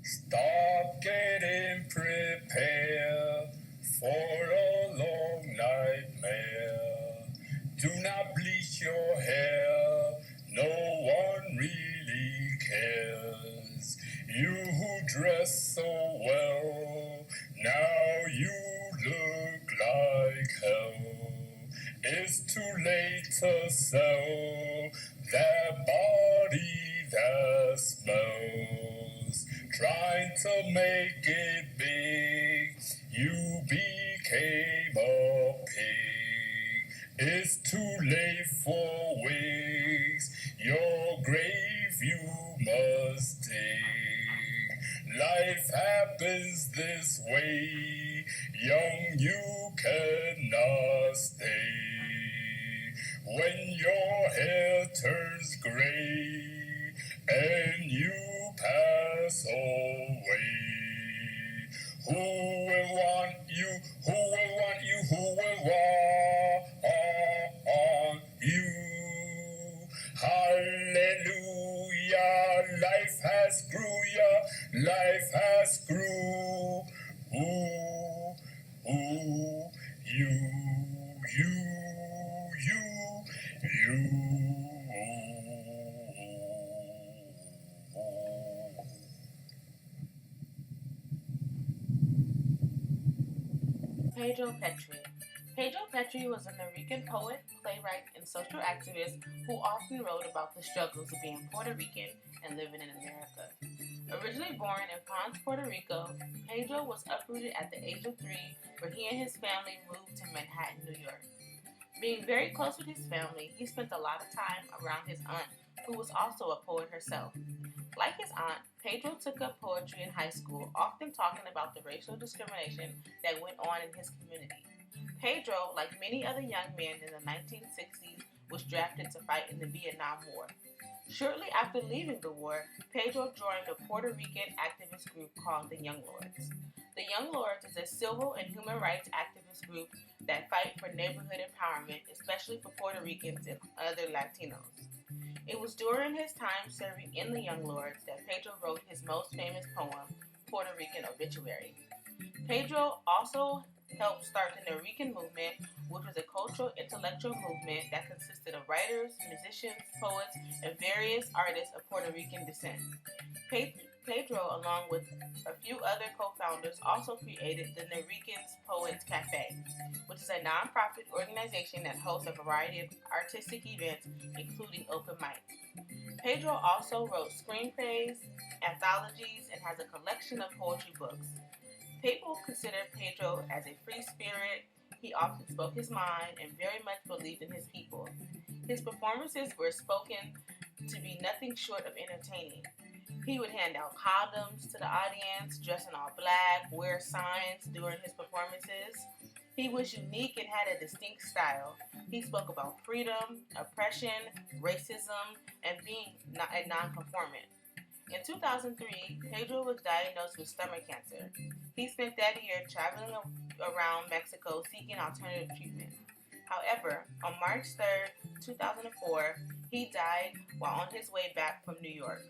Stop getting prepared for a long nightmare. Do not bleach your hair, no one really cares. You who dress so well, now you look like hell. It's too late to sell that body that smells. Trying to make it big, you became a pig. It's too late for wigs, your grave you must dig. Life happens this way, young you cannot stay. When your hair turns gray and you pass away, who will want you? Who will want you? Who will want you? Hallelujah! Life has grew ya. Life has grew. You, you. Pedro Pietri. Pedro Pietri was a Norwegian poet, playwright, and social activist who often wrote about the struggles of being Puerto Rican and living in America. Originally born in Ponce, Puerto Rico, Pedro was uprooted at the age of 3, where he and his family moved to Manhattan, New York. Being very close with his family, he spent a lot of time around his aunt, who was also a poet herself. Like his aunt, Pedro took up poetry in high school, often talking about the racial discrimination that went on in his community. Pedro, like many other young men in the 1960s, was drafted to fight in the Vietnam War. Shortly after leaving the war, Pedro joined a Puerto Rican activist group called the Young Lords. The Young Lords is a civil and human rights activist group that fight for neighborhood empowerment, especially for Puerto Ricans and other Latinos. It was during his time serving in the Young Lords that Pedro wrote his most famous poem, Puerto Rican Obituary. Pedro also helped start the Norwegian movement, which was a cultural intellectual movement that consisted of writers, musicians, poets, and various artists of Puerto Rican descent. Pedro, along with a few other co-founders, also created the Norwegian Poets Cafe, which is a non-profit organization that hosts a variety of artistic events, including open mic. Pedro also wrote screenplays, anthologies, and has a collection of poetry books. People consider Pedro as a free spirit. He often spoke his mind and very much believed in his people. His performances were spoken to be nothing short of entertaining. He would hand out condoms to the audience, dress in all black, wear signs during his performances. He was unique and had a distinct style. He spoke about freedom, oppression, racism, and being a nonconformist. In 2003, Pedro was diagnosed with stomach cancer. He spent that year traveling around Mexico seeking alternative treatment. However, on March 3rd, 2004, he died while on his way back from New York.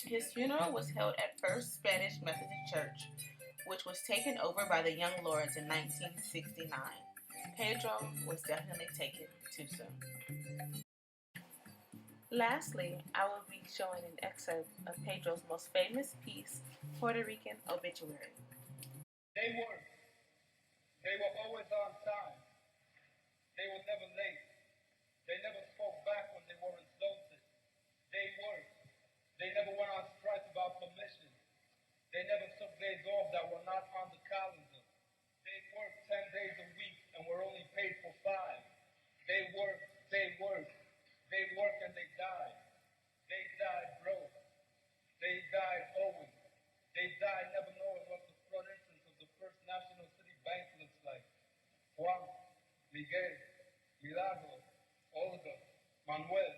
His funeral was held at First Spanish Methodist Church, which was taken over by the Young Lords in 1969. Pedro was definitely taken too soon. Lastly, I will be showing an excerpt of Pedro's most famous piece, Puerto Rican Obituary. They worked. They were always on time. They were never late. They never spoke back when they were insulted. They worked. They never went on strike about permission. They never took days off that were not on the calendar. They worked 10 days a week and were only paid for 5. They worked, they worked and they died. They died broke. They died owing. They died never knowing what the front entrance of the First National City Bank looks like. Juan, Miguel, Milagro, Olga, Manuel,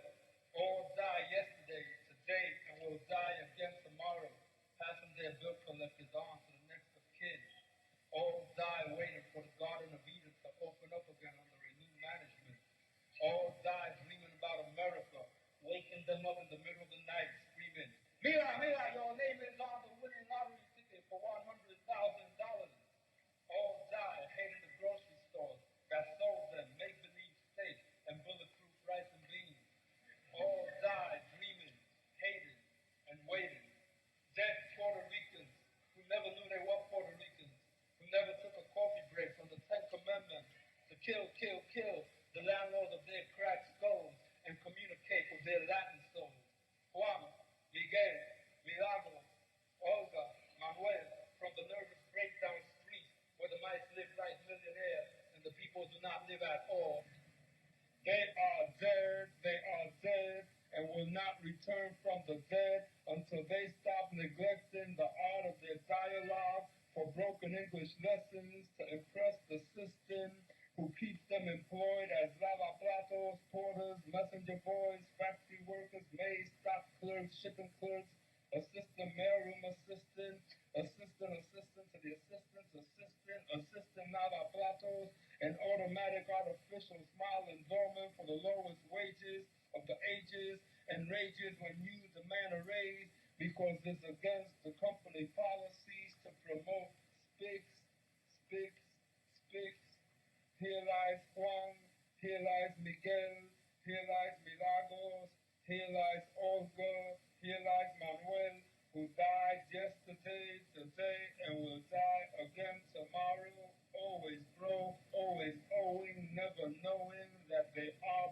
all died yesterday, today, and will die again tomorrow, passing their bill collectors on to the next of kin. All die waiting for the Garden of Eden to open up again under renewed management. All die dreaming about America, waking them up in the middle of the night, screaming, Mira, mira, your name is on the winning return from the dead until they stop neglecting the art of their dialogue for broken English lessons to impress the system who keeps them employed as lavaplatos, porters, messenger boys, factory workers, maids, stock clerks, shipping clerks, assistant mailroom assistant, assistant to the assistant lavaplatos, and automatic artificial smile endowment for the lowest wages of the ages and rages when you demand a raise because it's against the company policies to promote spics, spics, spics. Here lies Juan, here lies Miguel, here lies Milagros, here lies Olga, here lies Manuel, who died yesterday, today, and will die again tomorrow. Always broke, always owing, never knowing that they are